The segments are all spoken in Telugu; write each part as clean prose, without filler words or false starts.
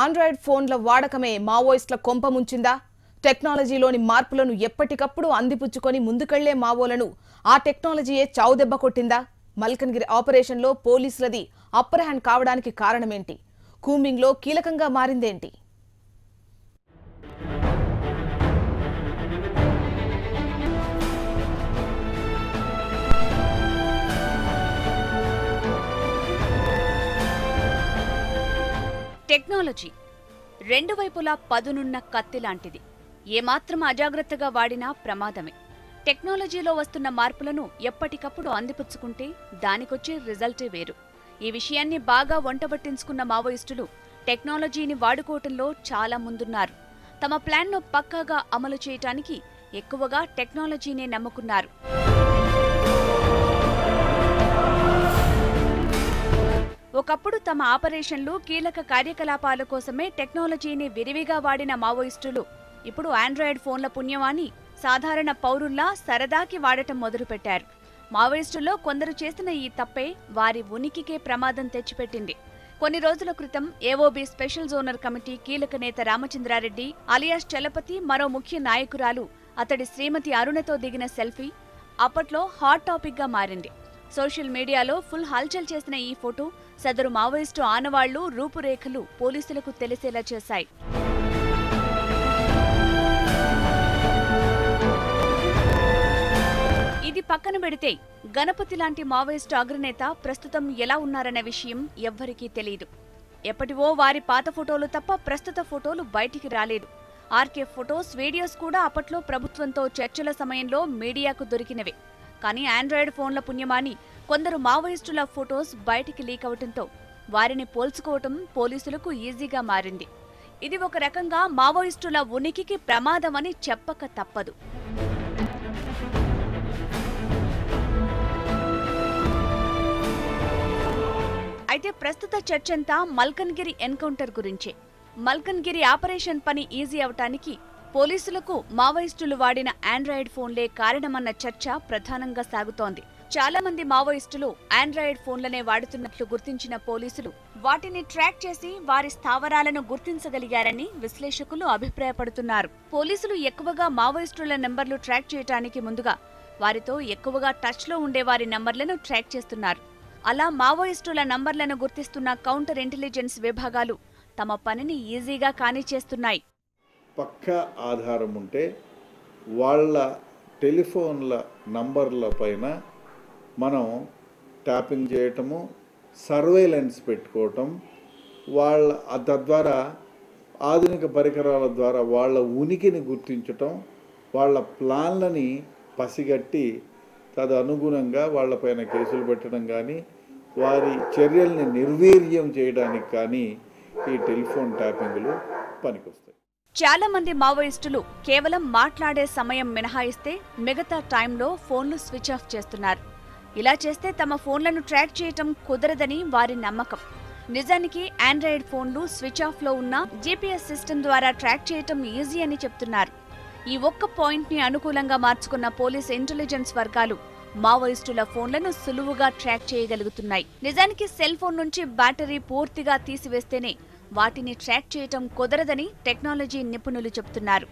ఆండ్రాయిడ్ ఫోన్ల వాడకమే మావోయిస్టుల కొంప ముంచిందా? టెక్నాలజీలోని మార్పులను ఎప్పటికప్పుడు అందిపుచ్చుకొని ముందుకెళ్లే మావోలను ఆ టెక్నాలజీయే చావుదెబ్బ కొట్టిందా? మల్కన్గిరి ఆపరేషన్లో పోలీసులది అప్పర్ హ్యాండ్ కావడానికి కారణమేంటి? కూంబింగ్లో కీలకంగా మారిందేంటి? టెక్నాలజీ రెండు వైపులా పదునున్న కత్తి లాంటిది. ఏమాత్రం అజాగ్రత్తగా వాడినా ప్రమాదమే. టెక్నాలజీలో వస్తున్న మార్పులను ఎప్పటికప్పుడు అందిపుచ్చుకుంటే దానికొచ్చే రిజల్టే వేరు. ఈ విషయాన్ని బాగా వంటబట్టించుకున్న మావోయిస్టులు టెక్నాలజీని వాడుకోవటంలో చాలా ముందున్నారు. తమ ప్లాన్ను పక్కాగా అమలు చేయటానికి ఎక్కువగా టెక్నాలజీనే నమ్ముకున్నారు. ఒకప్పుడు తమ ఆపరేషన్లు, కీలక కార్యకలాపాల కోసమే టెక్నాలజీని విరివిగా వాడిన మావోయిస్టులు ఇప్పుడు ఆండ్రాయిడ్ ఫోన్ల పుణ్యమాని సాధారణ పౌరుల్లా సరదాకి వాడటం మొదలుపెట్టారు. మావోయిస్టుల్లో కొందరు చేసిన ఈ తప్పే వారి ఉనికికే ప్రమాదం తెచ్చిపెట్టింది. కొన్ని రోజుల క్రితం ఏఓబీ స్పెషల్ జోనర్ కమిటీ కీలక నేత రామచంద్రారెడ్డి అలియాస్ చలపతి, మరో ముఖ్య నాయకురాలు అతడి శ్రీమతి అరుణతో దిగిన సెల్ఫీ అప్పట్లో హాట్ టాపిక్ గా మారింది. సోషల్ మీడియాలో ఫుల్ హల్చల్ చేసిన ఈ ఫోటో సదరు మావోయిస్టు ఆనవాళ్లు, రూపురేఖలు పోలీసులకు తెలిసేలా చేశాయి. ఇది పక్కన పెడితే గణపతి లాంటి మావోయిస్టు అగ్రనేత ప్రస్తుతం ఎలా ఉన్నారన్న విషయం ఎవ్వరికీ తెలియదు. ఎప్పటివో వారి పాత ఫోటోలు తప్ప ప్రస్తుత ఫోటోలు బయటికి రాలేదు. ఆర్కే ఫోటోస్, వీడియోస్ కూడా అప్పట్లో ప్రభుత్వంతో చర్చల సమయంలో మీడియాకు దొరికినవే. కానీ ఆండ్రాయిడ్ ఫోన్ల పుణ్యమాని కొందరు మావోయిస్టుల ఫోటోస్ బయటికి లీక్ అవటంతో వారిని పోల్చుకోవటం పోలీసులకు ఈజీగా మారింది. ఇది ఒక రకంగా మావోయిస్టుల ఉనికికి ప్రమాదమని చెప్పక తప్పదు. అయితే ప్రస్తుత చర్చంతా మల్కన్గిరి ఎన్కౌంటర్ గురించే. మల్కన్గిరి ఆపరేషన్ పని ఈజీ అవటానికి పోలీసులకు మావోయిస్టులు వాడిన ఆండ్రాయిడ్ ఫోన్లే కారణమన్న చర్చ ప్రధానంగా సాగుతోంది. చాలా మంది మావోయిస్టులు ఆండ్రాయిడ్ ఫోన్లనే వాడుతున్నట్లు గుర్తించిన పోలీసులు వాటిని ట్రాక్ చేసి వారి స్థావరాలను గుర్తించగలిగారని విశ్లేషకులు అభిప్రాయపడుతున్నారు. పోలీసులు ఎక్కువగా మావోయిస్టుల నంబర్లు ట్రాక్ చేయడానికి ముందుగా వారితో ఎక్కువగా టచ్లో ఉండే వారి నంబర్లను ట్రాక్ చేస్తున్నారు. అలా మావోయిస్టుల నంబర్లను గుర్తిస్తున్న కౌంటర్ ఇంటెలిజెన్స్ విభాగాలు తమ పనిని ఈజీగా కానిచేస్తున్నాయి. పక్కా ఆధారం ఉంటే వాళ్ళ టెలిఫోన్ల నంబర్ల పైన మనం ట్యాపింగ్ చేయటము, సర్వేలెన్స్ పెట్టుకోవటం, తద్వారా ఆధునిక పరికరాల ద్వారా వాళ్ళ ఉనికిని గుర్తించటం, వాళ్ళ ప్లాన్లని పసిగట్టి తదనుగుణంగా వాళ్ళపైన కేసులు పెట్టడం కానీ, వారి చర్యల్ని నిర్వీర్యం చేయడానికి కానీ ఈ టెలిఫోన్ ట్యాపింగ్లు పనికొస్తాయి. చాలా మంది మావోయిస్టులు కేవలం మాట్లాడే సమయం మినహాయిస్తే మిగతా టైంలో ఫోన్లు స్విచ్ ఆఫ్ చేస్తున్నారు. ఇలా చేస్తే తమ ఫోన్లను ట్రాక్ చేయటం కుదరదని వారి నమ్మకం. నిజానికి ఆండ్రాయిడ్ ఫోన్లు స్విచ్ ఆఫ్లో ఉన్న జీపీఎస్ సిస్టమ్ ద్వారా ట్రాక్ చేయటం ఈజీ అని చెప్తున్నారు. ఈ ఒక్క పాయింట్ని అనుకూలంగా మార్చుకున్న పోలీస్ ఇంటెలిజెన్స్ వర్గాలు మావోయిస్టుల ఫోన్లను సులువుగా ట్రాక్ చేయగలుగుతున్నాయి. నిజానికి సెల్ ఫోన్ నుంచి బ్యాటరీ పూర్తిగా తీసివేస్తేనే వాటిని ట్రాక్ చేయటం కుదరదని టెక్నాలజీ నిపుణులు చెబుతున్నారు.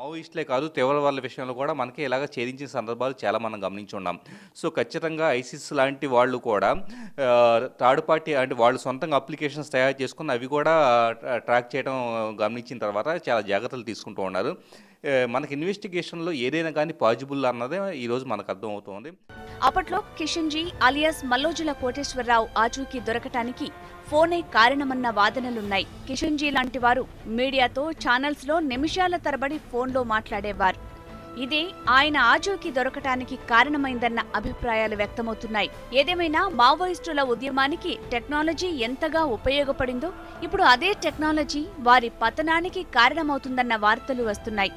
మావోయిస్టులే కాదు, తీవ్రవాదుల విషయంలో కూడా మనకి ఇలాగ ఛేదించిన సందర్భాలు చాలా మనం గమనించి ఉన్నాం. సో ఖచ్చితంగా ఐసిస్ లాంటి వాళ్ళు కూడా థర్డ్ పార్టీ అంటే వాళ్ళు సొంతంగా అప్లికేషన్స్ తయారు చేసుకుని అవి కూడా ట్రాక్ చేయడం గమనించిన తర్వాత చాలా జాగ్రత్తలు తీసుకుంటూ ఉన్నారు. మనకి ఇన్వెస్టిగేషన్లో ఏదైనా కానీ పాజిబుల్ అన్నదే ఈరోజు మనకు అర్థమవుతోంది. అప్పట్లో కిషన్జీ అలియాస్ మల్లోజుల కోటేశ్వరరావు ఆచూకీ దొరకటానికి ఫోనే కారణమన్న వాదనలున్నాయి. కిషన్జీ లాంటి వారు మీడియాతో, ఛానల్స్లో నిమిషాల తరబడి ఫోన్లో మాట్లాడేవారు. ఇదే ఆయన ఆచూకీ దొరకటానికి కారణమైందన్న అభిప్రాయాలు వ్యక్తమవుతున్నాయి. ఏదేమైనా మావోయిస్టుల ఉద్యమానికి టెక్నాలజీ ఎంతగా ఉపయోగపడిందో ఇప్పుడు అదే టెక్నాలజీ వారి పతనానికి కారణమవుతుందన్న వార్తలు వస్తున్నాయి.